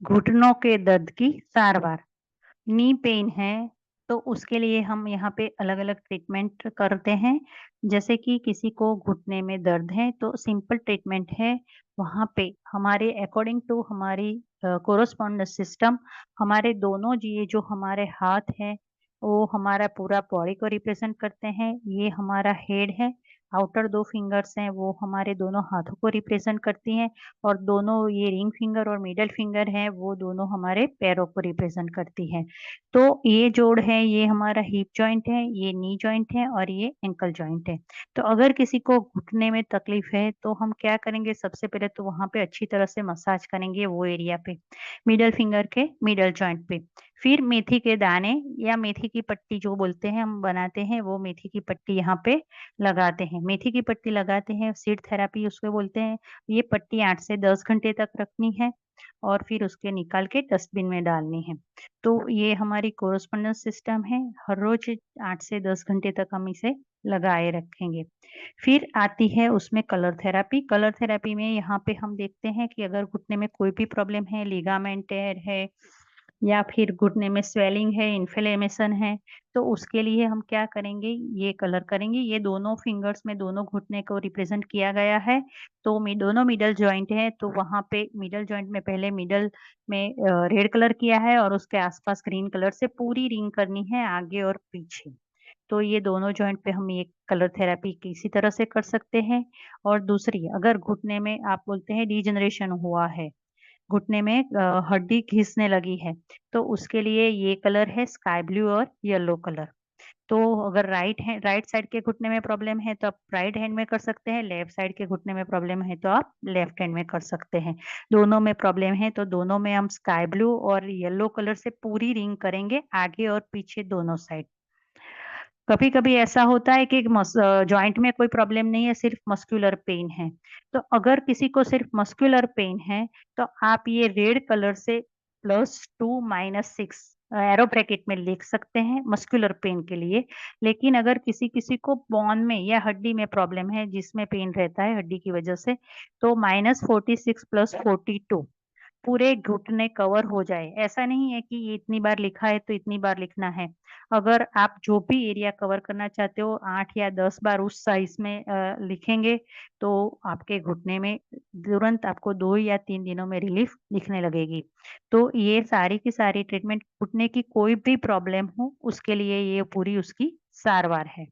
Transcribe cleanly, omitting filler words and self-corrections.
घुटनों के दर्द की सारवार। नी पेन है तो उसके लिए हम यहाँ पे अलग-अलग ट्रीटमेंट करते हैं। जैसे कि किसी को घुटने में दर्द है तो सिंपल ट्रीटमेंट है, वहाँ पे हमारे अकॉर्डिंग टू हमारी कोरेस्पोंडेंस सिस्टम हमारे दोनों ये जो हमारे हाथ हैं, वो हमारा पूरा बॉडी को रिप्रेज़ेंट करते हैं। ये हमारा हेड है, आउटर 2 फिंगर्स हैं वो हमारे दोनों हाथों को रिप्रेज़ेंट करती हैं और दोनों ये रिंग फिंगर और मिडल फिंगर हैं, वो दोनों हमारे पैरों को रिप्रेज़ेंट करती हैं। तो ये जोड़ है, ये हमारा हिप जॉइंट है, ये नी जॉइंट है और ये एंकल जॉइंट है। तो अगर किसी को घुटने में तकलीफ है, तो हम क्या करेंगे सबसे पहले तो वहाँ पे अच्छी तरह से मसाज करेंगे वो एरिया पे, मिडल फिंगर के मिडल जॉइंट पे। फिर मेथी के दाने या मेथी की पट्टी जो बोलते हैं हम बनाते हैं, वो मेथी की पट्टी यहाँ पे लगाते हैं। मेथी की पट्टी लगाते हैं, सीड थेरेपी उसको बोलते हैं। ये पट्टी 8 से 10 घंटे तक रखनी है और फिर उसके निकाल के डस्टबिन में डालनी है। तो ये हमारी कोरेस्पोंडेंस सिस्टम है, हर रोज़ 8 से 10 घंटे तक हम इसे लगाए रखेंगे। फिर आती है उसमें कलर थेरेपी। कलर थेरेपी में यहाँ पे हम देखते हैं कि अगर घुटने में कोई भी प्रॉब्लम है, लिगामेंट टेयर है या फिर घुटने में स्वेलिंग है, इन्फ्लेमेशन है, तो उसके लिए हम क्या करेंगे, ये कलर करेंगे। ये दोनों फिंगर्स में दोनों घुटने को रिप्रेज़ेंट किया गया है। तो दोनों मिडल जॉइंट है, तो वहाँ पे मिडल जॉइंट में पहले मिडल में रेड कलर किया है और उसके आस-पास ग्रीन कलर से पूरी रिंग करनी है आगे और पीछे। तो ये दोनों जॉइंट पे हम ये कलर थेरेपी किसी तरह से कर सकते हैं। और दूसरी अगर घुटने में आप बोलते हैं डिजनरेशन हुआ है, घुटने में हड्डी घिसने लगी है, तो उसके लिए ये कलर है स्काई ब्लू और येलो कलर। तो अगर राइट साइड के घुटने में प्रॉब्लम है तो आप राइट हैंड में कर सकते हैं, लेफ्ट साइड के घुटने में प्रॉब्लम है तो आप लेफ्ट हैंड में कर सकते हैं। दोनों में प्रॉब्लम है तो दोनों में हम स्काई ब्लू और येलो कलर से पूरी रिंग करेंगे आगे और पीछे दोनों साइड। कभी-कभी ऐसा होता है कि जॉइंट में कोई प्रॉब्लम नहीं है, सिर्फ़ मस्कुलर पेन है। तो अगर किसी को सिर्फ़ मस्कुलर पेन है, तो आप ये रेड कलर से +2 -6 एरो ब्रैकेट में लिख सकते हैं मस्कुलर पेन के लिए। लेकिन अगर किसी-किसी को बोन में या हड्डी में प्रॉब्लम है, जिसमें पेन रहता है हड्डी की वजह से, तो -46 +42 पूरे घुटने कवर हो जाए। ऐसा नहीं है कि ये इतनी बार लिखा है तो इतनी बार लिखना है। अगर आप जो भी एरिया कवर करना चाहते हो 8 या 10 बार उस साइज़ में लिखेंगे तो आपके घुटने में तुरंत आपको 2 या 3 दिनों में रिलीफ़ दिखने लगेगी। तो ये सारी की सारी ट्रीटमेंट घुटने की कोई भी प्रॉब्लम हो उसके लिए ये पूरी उसकी सारवार है।